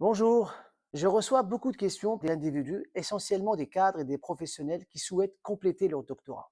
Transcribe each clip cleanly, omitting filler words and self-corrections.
Bonjour, je reçois beaucoup de questions d'individus, essentiellement des cadres et des professionnels qui souhaitent compléter leur doctorat.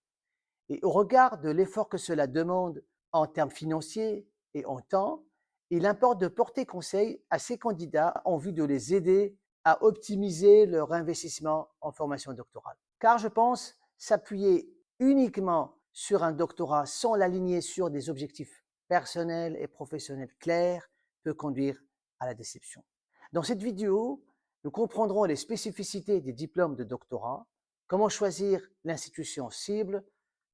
Et au regard de l'effort que cela demande en termes financiers et en temps, il importe de porter conseil à ces candidats en vue de les aider à optimiser leur investissement en formation doctorale. Car je pense s'appuyer uniquement sur un doctorat sans l'aligner sur des objectifs personnels et professionnels clairs peut conduire à la déception. Dans cette vidéo, nous comprendrons les spécificités des diplômes de doctorat, comment choisir l'institution cible,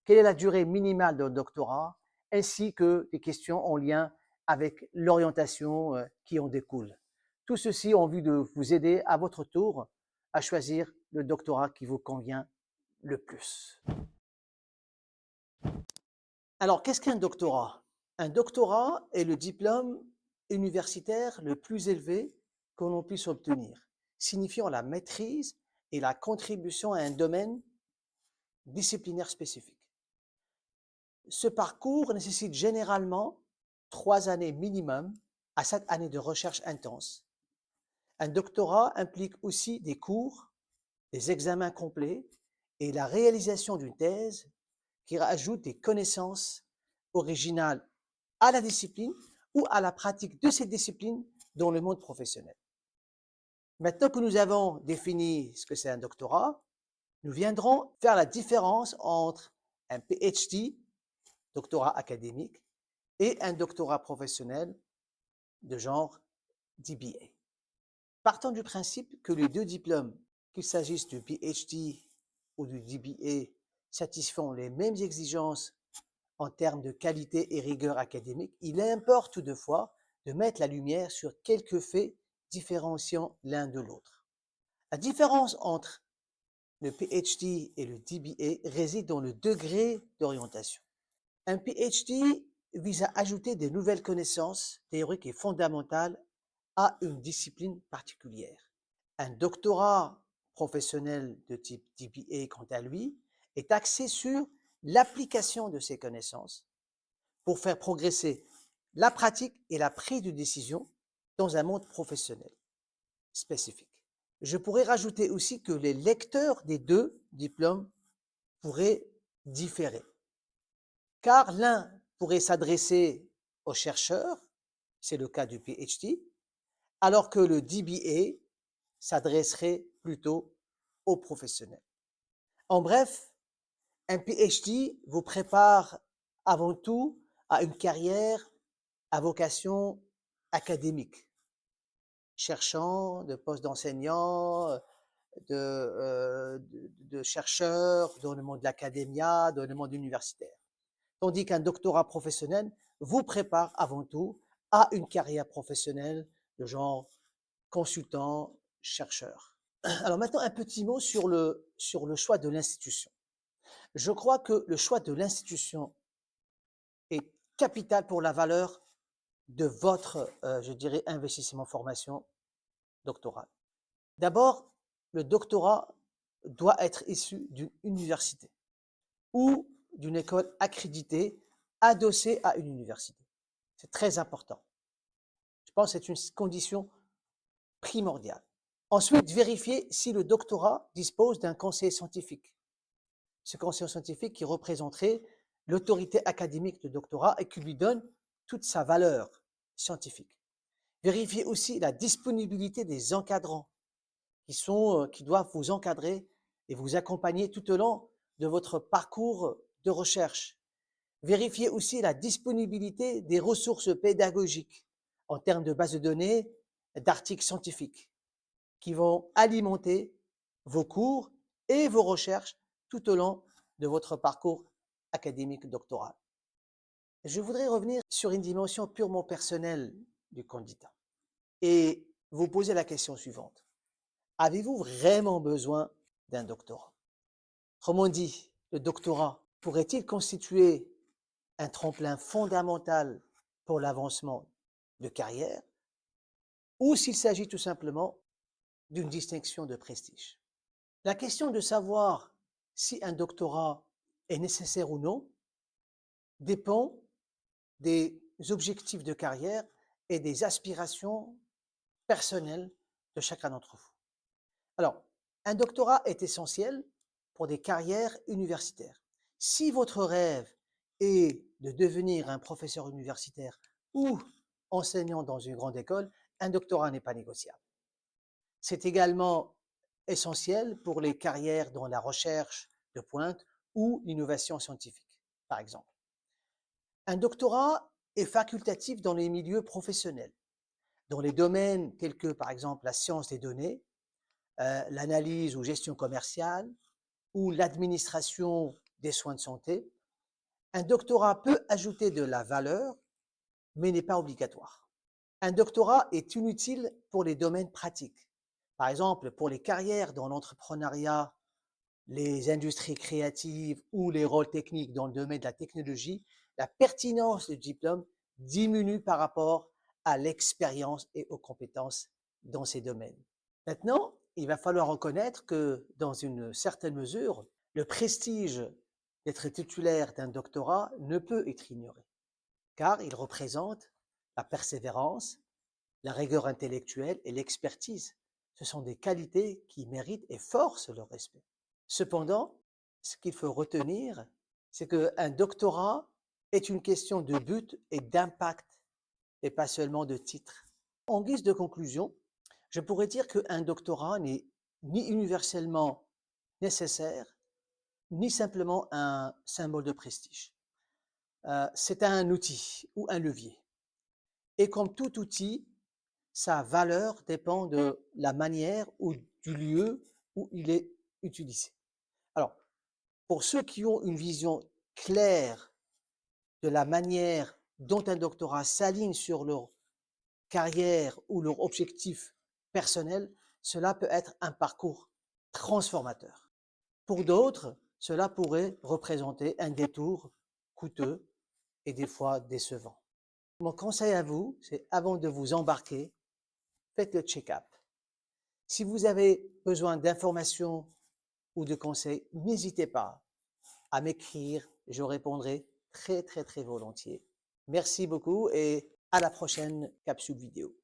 quelle est la durée minimale d'un doctorat, ainsi que des questions en lien avec l'orientation qui en découle. Tout ceci en vue de vous aider à votre tour à choisir le doctorat qui vous convient le plus. Alors, qu'est-ce qu'un doctorat? Un doctorat est le diplôme universitaire le plus élevé que l'on puisse obtenir, signifiant la maîtrise et la contribution à un domaine disciplinaire spécifique. Ce parcours nécessite généralement 3 années minimum à 7 années de recherche intense. Un doctorat implique aussi des cours, des examens complets et la réalisation d'une thèse qui rajoute des connaissances originales à la discipline ou à la pratique de cette discipline dans le monde professionnel. Maintenant que nous avons défini ce que c'est un doctorat, nous viendrons faire la différence entre un PhD, doctorat académique, et un doctorat professionnel de genre DBA. Partant du principe que les deux diplômes, qu'il s'agisse du PhD ou du DBA, satisfont les mêmes exigences en termes de qualité et rigueur académique, il importe toutefois de mettre la lumière sur quelques faits différenciant l'un de l'autre. La différence entre le PhD et le DBA réside dans le degré d'orientation. Un PhD vise à ajouter de nouvelles connaissances théoriques et fondamentales à une discipline particulière. Un doctorat professionnel de type DBA, quant à lui, est axé sur l'application de ces connaissances pour faire progresser la pratique et la prise de décision dans un monde professionnel spécifique. Je pourrais rajouter aussi que les lecteurs des deux diplômes pourraient différer, car l'un pourrait s'adresser aux chercheurs, c'est le cas du PhD, alors que le DBA s'adresserait plutôt aux professionnels. En bref, un PhD vous prépare avant tout à une carrière à vocation académique, cherchant de postes d'enseignants, de chercheurs dans le monde de l'académia, dans le monde universitaire. Tandis qu'un doctorat professionnel vous prépare avant tout à une carrière professionnelle de genre consultant, chercheur. Alors maintenant, un petit mot sur le choix de l'institution. Je crois que le choix de l'institution est capital pour la valeur de votre, je dirais, investissement formation doctorale. D'abord, le doctorat doit être issu d'une université ou d'une école accréditée adossée à une université. C'est très important. Je pense que c'est une condition primordiale. Ensuite, vérifier si le doctorat dispose d'un conseil scientifique. Ce conseil scientifique qui représenterait l'autorité académique du doctorat et qui lui donne toute sa valeur scientifique. Vérifiez aussi la disponibilité des encadrants qui doivent vous encadrer et vous accompagner tout au long de votre parcours de recherche. Vérifiez aussi la disponibilité des ressources pédagogiques en termes de bases de données, d'articles scientifiques qui vont alimenter vos cours et vos recherches tout au long de votre parcours académique doctoral. Je voudrais revenir sur une dimension purement personnelle du candidat et vous poser la question suivante. Avez-vous vraiment besoin d'un doctorat? Autrement dit, le doctorat pourrait-il constituer un tremplin fondamental pour l'avancement de carrière ou s'il s'agit tout simplement d'une distinction de prestige? La question de savoir si un doctorat est nécessaire ou non dépend des objectifs de carrière et des aspirations personnelles de chacun d'entre vous. Alors, un doctorat est essentiel pour des carrières universitaires. Si votre rêve est de devenir un professeur universitaire ou enseignant dans une grande école, un doctorat n'est pas négociable. C'est également essentiel pour les carrières dans la recherche de pointe ou l'innovation scientifique, par exemple. Un doctorat est facultatif dans les milieux professionnels, dans les domaines tels que, par exemple, la science des données, l'analyse ou gestion commerciale ou l'administration des soins de santé. Un doctorat peut ajouter de la valeur, mais n'est pas obligatoire. Un doctorat est inutile pour les domaines pratiques. Par exemple, pour les carrières dans l'entrepreneuriat, les industries créatives ou les rôles techniques dans le domaine de la technologie, la pertinence du diplôme diminue par rapport à l'expérience et aux compétences dans ces domaines. Maintenant, il va falloir reconnaître que, dans une certaine mesure, le prestige d'être titulaire d'un doctorat ne peut être ignoré, car il représente la persévérance, la rigueur intellectuelle et l'expertise. Ce sont des qualités qui méritent et forcent le respect. Cependant, ce qu'il faut retenir, c'est qu'un doctorat est une question de but et d'impact, et pas seulement de titre. En guise de conclusion, je pourrais dire qu'un doctorat n'est ni universellement nécessaire, ni simplement un symbole de prestige. C'est un outil ou un levier. Et comme tout outil, sa valeur dépend de la manière ou du lieu où il est utilisé. Alors, pour ceux qui ont une vision claire de la manière dont un doctorat s'aligne sur leur carrière ou leur objectif personnel, cela peut être un parcours transformateur. Pour d'autres, cela pourrait représenter un détour coûteux et des fois décevant. Mon conseil à vous, c'est avant de vous embarquer, faites le check-up. Si vous avez besoin d'informations ou de conseils, n'hésitez pas à m'écrire, je répondrai très volontiers. Merci beaucoup et à la prochaine capsule vidéo.